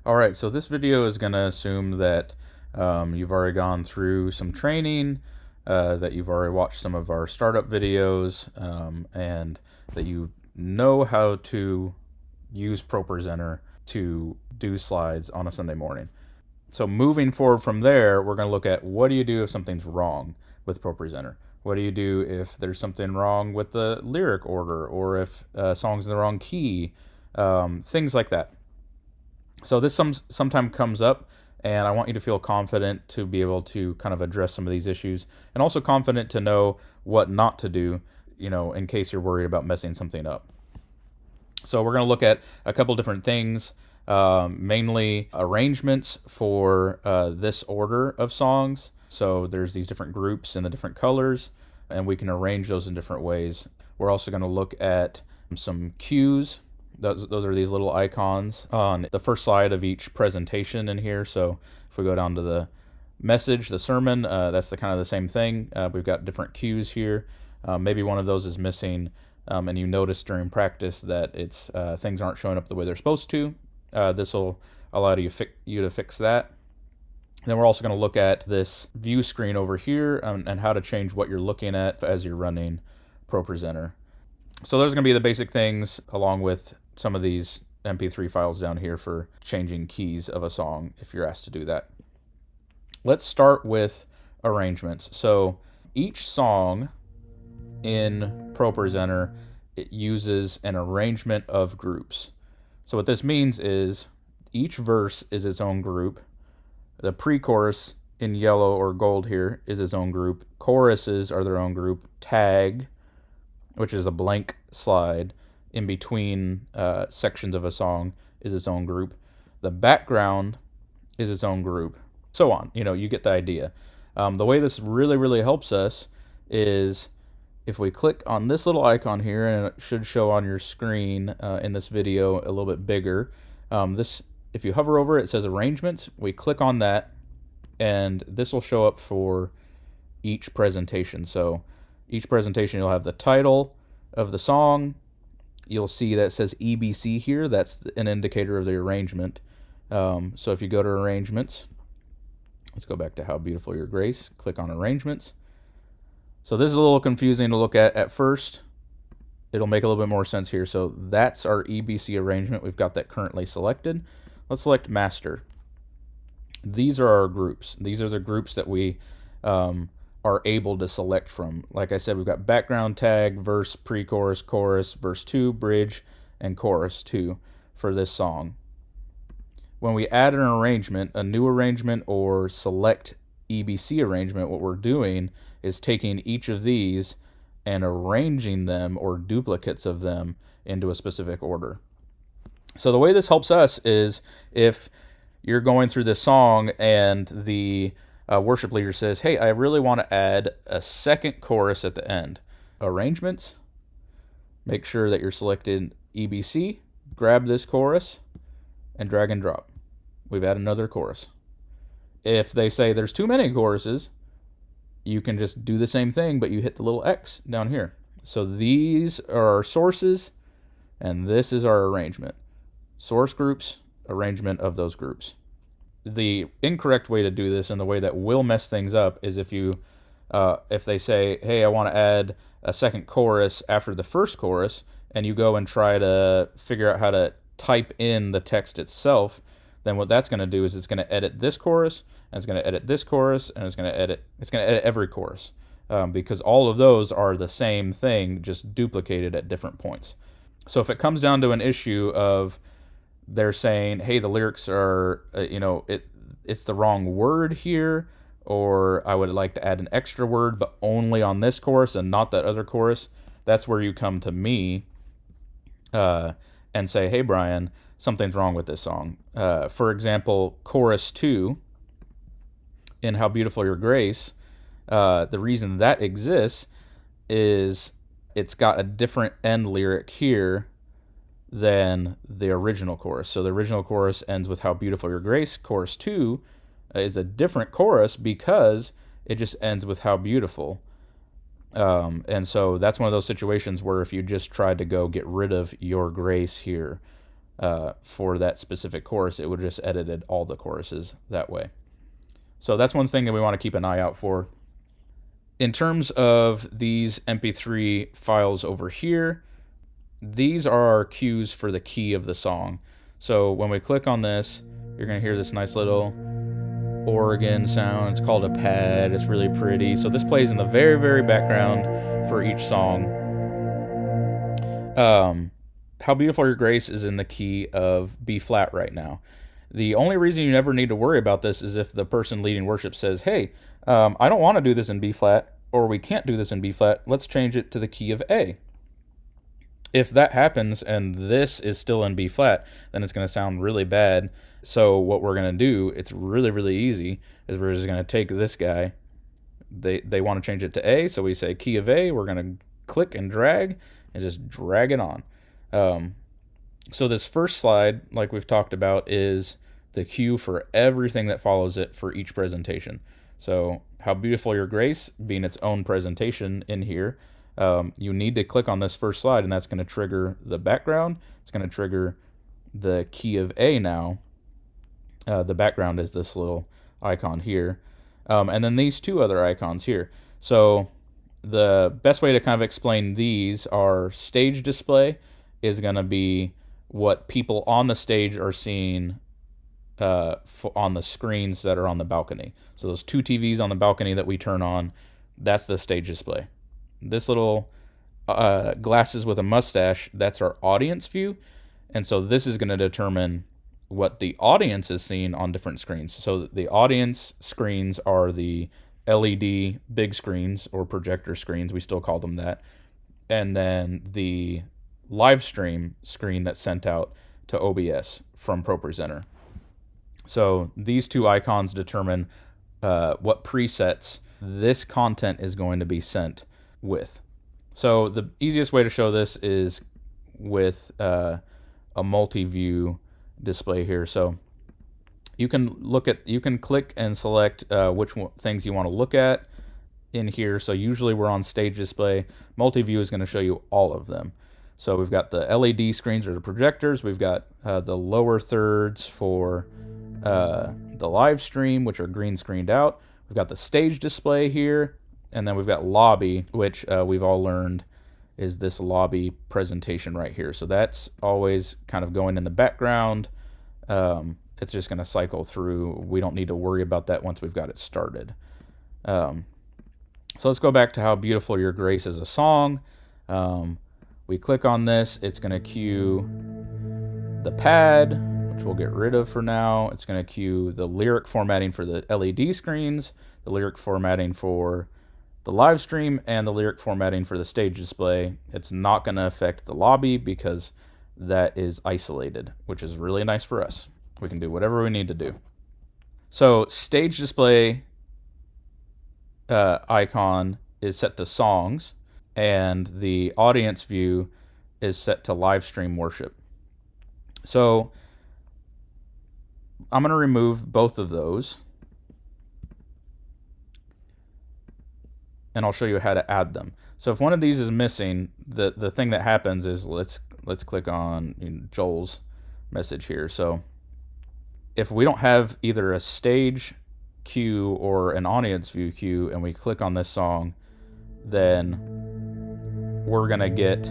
Alright, so this video is going to assume that you've already gone through some training, that you've already watched some of our startup videos, and that you know how to use ProPresenter to do slides on a Sunday morning. So moving forward from there, we're going to look at what do you do if something's wrong with ProPresenter? What do you do if there's something wrong with the lyric order, or if a song's in the wrong key, things like that. So this sometimes comes up, and I want you to feel confident to be able to kind of address some of these issues, and also confident to know what not to do, in case you're worried about messing something up. So we're going to look at a couple different things, mainly arrangements for this order of songs. So there's these different groups and the different colors, and we can arrange those in different ways. We're also going to look at some cues. Those are these little icons on the first slide of each presentation in here. So if we go down to the message, the sermon, that's the kind of the same thing. We've got different cues here. Maybe one of those is missing, and you notice during practice that it's things aren't showing up the way they're supposed to. This will allow you to fix that. Then we're also going to look at this view screen over here, and how to change what you're looking at as you're running ProPresenter. So those are going to be the basic things, along with some of these MP3 files down here for changing keys of a song if you're asked to do that. Let's start with arrangements. So each song in ProPresenter, it uses an arrangement of groups. So what this means is each verse is its own group. The pre-chorus in yellow or gold here is its own group. Choruses are their own group. Tag, which is a blank slide in between sections of a song, is its own group. The background is its own group. So on. You get the idea. The way this really helps us is if we click on this little icon here, and it should show on your screen in this video a little bit bigger. If you hover over it, it says arrangements. We click on that, and this will show up for each presentation. So each presentation, you'll have the title of the song. You'll see that it says EBC here. That's an indicator of the arrangement. So if you go to arrangements, let's go back to How Beautiful Your Grace. Click on arrangements. So this is a little confusing to look at first. It'll make a little bit more sense here. So that's our EBC arrangement. We've got that currently selected. Let's select master. These are our groups. These are the groups that we are able to select from. Like I said, we've got background, tag, verse, pre-chorus, chorus, verse 2, bridge, and chorus 2 for this song. When we add an arrangement, a new arrangement, or select EBC arrangement, what we're doing is taking each of these and arranging them, or duplicates of them, into a specific order. So the way this helps us is if you're going through this song and the worship leader says, hey, I really want to add a second chorus at the end. Arrangements, make sure that you're selected EBC, grab this chorus, and drag and drop. We've added another chorus. If they say there's too many choruses, you can just do the same thing, but you hit the little X down here. So these are our sources, and this is our arrangement. Source groups, arrangement of those groups. The incorrect way to do this, and the way that will mess things up, is if they say, hey, I want to add a second chorus after the first chorus, and you go and try to figure out how to type in the text itself, then what that's going to do is it's going to edit this chorus, and it's going to edit this chorus, and it's going to edit every chorus, because all of those are the same thing, just duplicated at different points. So if it comes down to an issue of they're saying, hey, the lyrics are, it's the wrong word here, or I would like to add an extra word, but only on this chorus and not that other chorus, that's where you come to me and say, hey, Brian, something's wrong with this song. For example, chorus 2 in How Beautiful Your Grace, the reason that exists is it's got a different end lyric here than the original chorus. So the original chorus ends with How Beautiful Your Grace. Chorus 2 is a different chorus because it just ends with How Beautiful. And so that's one of those situations where if you just tried to go get rid of your grace here, for that specific chorus. It would just edited all the choruses that way. So that's one thing that we want to keep an eye out for. In terms of these MP3 files over here, these are our cues for the key of the song. So when we click on this, you're going to hear this nice little organ sound. It's called a pad. It's really pretty. So this plays in the very, very background for each song. How Beautiful Your Grace is in the key of B flat right now. The only reason you never need to worry about this is if the person leading worship says, hey, I don't want to do this in B flat, or we can't do this in B flat, let's change it to the key of A. If that happens and this is still in B flat, then it's going to sound really bad. So what we're going to do, it's really, really easy, is we're just going to take this guy. They want to change it to A, so we say key of A. We're going to click and drag and just drag it on. So this first slide, like we've talked about, is the cue for everything that follows it for each presentation. So How Beautiful Your Grace being its own presentation in here, you need to click on this first slide, and that's going to trigger the background. It's going to trigger the key of A now. The background is this little icon here. And then these two other icons here. So the best way to kind of explain these are stage display is going to be what people on the stage are seeing on the screens that are on the balcony. So those two TVs on the balcony that we turn on, that's the stage display. This little glasses with a mustache, that's our audience view. And so this is going to determine what the audience is seeing on different screens. So the audience screens are the LED big screens or projector screens, we still call them that. And then the live stream screen that's sent out to OBS from ProPresenter. So these two icons determine what presets this content is going to be sent with. So the easiest way to show this is with a multi-view display here. So you can click and select which things you want to look at in here. So usually we're on stage display. Multi-view is going to show you all of them. So we've got the LED screens or the projectors. We've got the lower thirds for the live stream, which are green screened out. We've got the stage display here, and then we've got lobby, which we've all learned is this lobby presentation right here. So that's always kind of going in the background. It's just going to cycle through. We don't need to worry about that once we've got it started. So let's go back to How Beautiful Your Grace as a song. We click on this, it's going to cue the pad, which we'll get rid of for now. It's going to cue the lyric formatting for the LED screens, the lyric formatting for the live stream, and the lyric formatting for the stage display. It's not going to affect the lobby because that is isolated, which is really nice for us. We can do whatever we need to do. So stage display icon is set to songs, and the audience view is set to live stream worship. So I'm going to remove both of those, and I'll show you how to add them. So if one of these is missing, the thing that happens is let's click on Joel's message here. So if we don't have either a stage cue or an audience view cue, and we click on this song, then we're going to get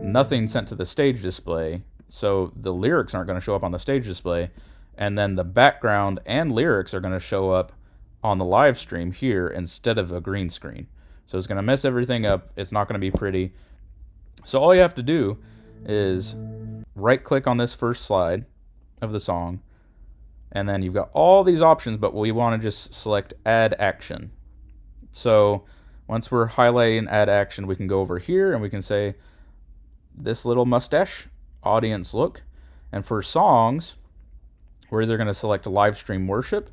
nothing sent to the stage display. So the lyrics aren't going to show up on the stage display, and then the background and lyrics are going to show up on the live stream here instead of a green screen. So it's going to mess everything up. It's not going to be pretty. So all you have to do is right click on this first slide of the song, and then you've got all these options, but we want to just select add action. So once we're highlighting add action, we can go over here and we can say this little mustache, audience look. And for songs, we're either going to select live stream worship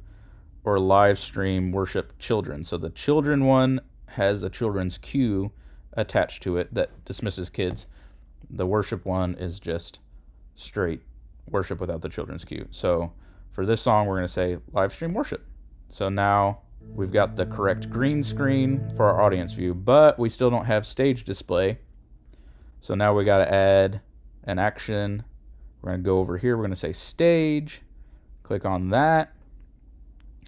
or live stream worship children. So the children one has a children's cue attached to it that dismisses kids. The worship one is just straight worship without the children's cue. So for this song, we're going to say live stream worship. So now we've got the correct green screen for our audience view, but we still don't have stage display. So now we got to add an action We're going to go over here. We're going to say stage. Click on that.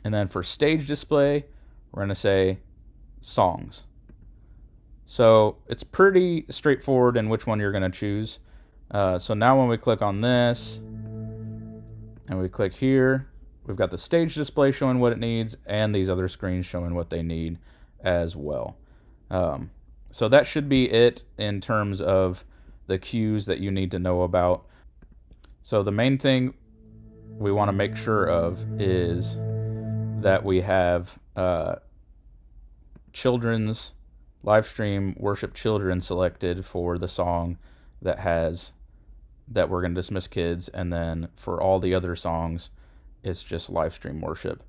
And then for stage display, we're going to say songs. So it's pretty straightforward in which one you're going to choose. So now when we click on this and we click here, we've got the stage display showing what it needs and these other screens showing what they need as well. So that should be it in terms of the cues that you need to know about. So the main thing we want to make sure of is that we have children's live stream worship children selected for the song that we're going to dismiss kids, and then for all the other songs it's just live stream worship.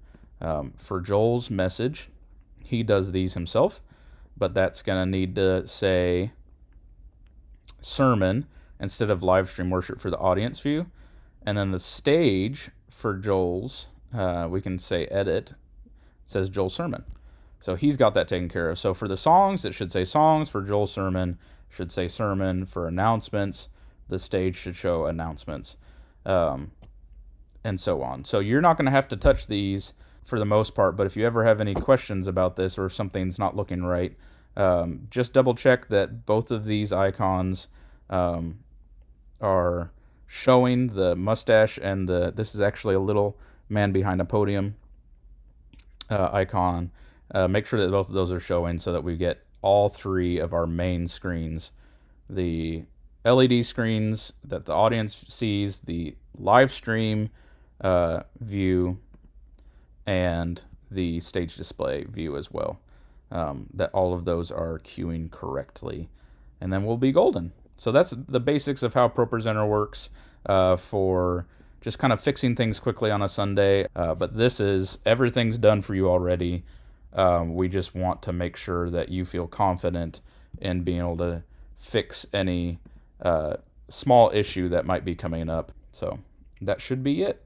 For Joel's message, he does these himself, but that's going to need to say sermon instead of live stream worship for the audience view. And then the stage for Joel's, we can say edit, says Joel's sermon. So he's got that taken care of. So for the songs, it should say songs. For Joel's sermon, should say sermon. For announcements, the stage should show announcements, and so on. So you're not going to have to touch these for the most part, but if you ever have any questions about this or if something's not looking right, just double check that both of these icons are showing the mustache and this is actually a little man behind a podium icon. Make sure that both of those are showing so that we get all three of our main screens: the LED screens that the audience sees, the live stream view, and the stage display view as well. That all of those are queuing correctly, and then we'll be golden. So that's the basics of how ProPresenter works for just kind of fixing things quickly on a Sunday. But everything's done for you already. We just want to make sure that you feel confident in being able to fix any small issue that might be coming up. So that should be it.